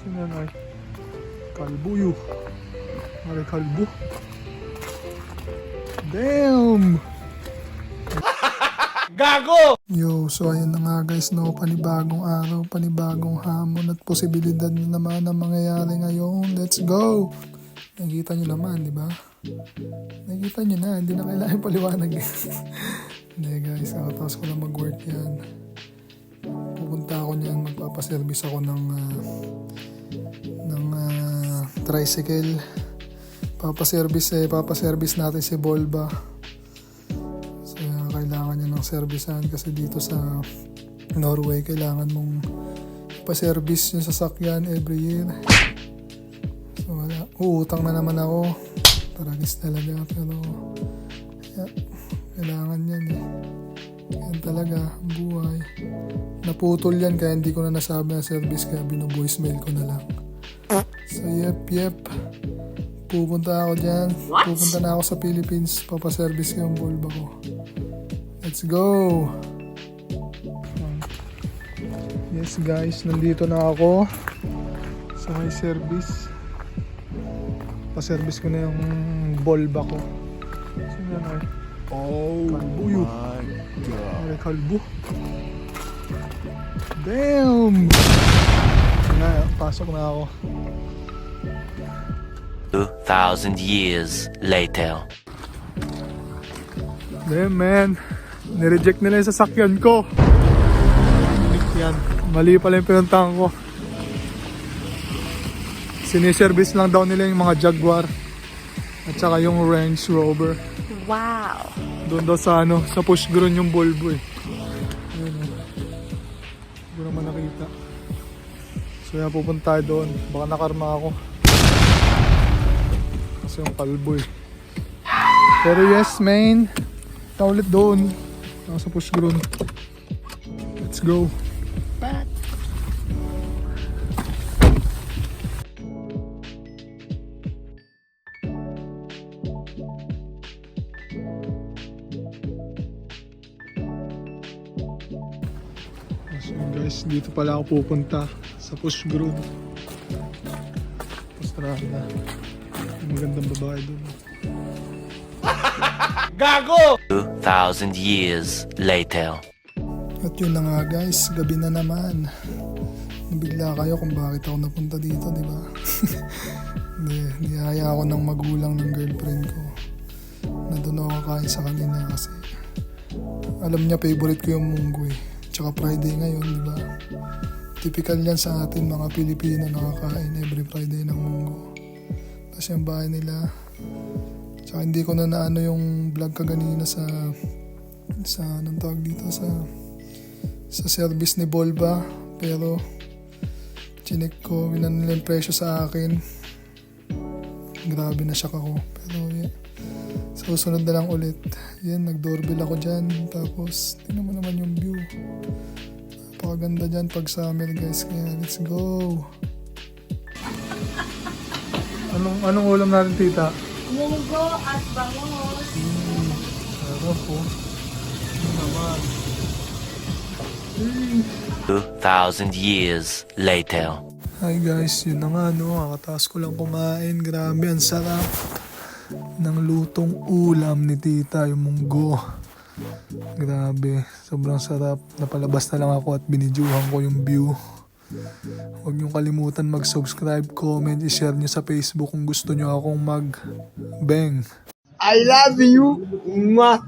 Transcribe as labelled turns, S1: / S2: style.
S1: Sino yan ay? Kalbo yun. Ay, kalbo. Damn! Gago! Yo, so ayun na nga guys, no, panibagong araw, panibagong hamon at posibilidad na naman ang mangyayari ngayon. Let's go! Nakikita nyo naman, di ba? Nakikita nyo na, hindi na kailangan paliwanag. Hindi guys, tapos ko lang mag-work yan. Pupunta ako niyan, magpapaservice ako ng tricycle. Papaservice natin si Volba. So, kailangan niya ng servicean kasi dito sa Norway, kailangan mong pa-service yung sasakyan every year. So, wala. Uutang na naman ako. Taragis talaga. Pero, yeah, kailangan yan eh. Yan talaga, ang buhay. Naputol yan kaya hindi ko na nasabi na service kaya bino-voicemail ko na lang. So, yep. Pupunta ako dyan. What? Pupunta na ako sa Philippines. Papaservice ko yung Volvo ko. Let's go! Yes guys, nandito na ako sa may service. Pa-service ko na yung Volvo ko. Sino yan ay? Oh kalbo yun. Ay, kalbo. Damn! Pasok na ako.
S2: 2,000 years later.
S1: Damn man, nireject nila yung sasakyan ko. Yan, mali pala yung pinuntahan ko. Siniservice lang daw nila yung mga Jaguar at saka yung Range Rover.
S3: Wow!
S1: Doon daw sa sa push ground yung Volvo eh. Ayun eh. Hindi ko naman nakita. So yan, pupunta tayo doon. Baka nakarma ako. Kasi yung kalbo eh. Pero yes main, ulit doon. Sa push ground. Let's go. So guys, dito pala ako pupunta sa push ground. Pastrada. Magandang babae doon.
S2: Gago! 2,000 years later.
S1: At yun na nga guys, gabi na naman. Nabigla kayo kung bakit ako napunta dito, di ba? Niyaya ako ng magulang ng girlfriend ko na doon ako kain sa kanila kasi alam niya favorite ko yung munggo eh. Tsaka Friday ngayon, di ba? Typical yan sa atin mga Pilipino nakakain every Friday ng munggo. Tapos yung bahay nila. Tsaka hindi ko na naano yung vlog kaganina sa anong tawag dito sa service ni Volvo. Pero chinek ko, winan nila yung presyo sa akin. Grabe na shock ako. Pero yeah. Susunod na lang ulit. Yan, nag-doorbell ako dyan. Tapos, tingnan mo naman yung view. Napakaganda dyan pag summer guys. Kaya let's go. Anong ulam natin tita?
S3: Munggo at bangus.
S1: Sarap po. Ano naman?
S2: 2,000 years later.
S1: Hi guys, yun na nga no. Kakataas ko lang kumain. Grabe, ang sarap ng lutong ulam ni tita, yung munggo. Grabe, sobrang sarap. Napalabas na lang ako at binidyuhan ko yung view. Huwag niyong kalimutan mag-subscribe, comment, i-share niyo sa Facebook kung gusto niyo akong mag-bang.
S4: I love you. Mwah.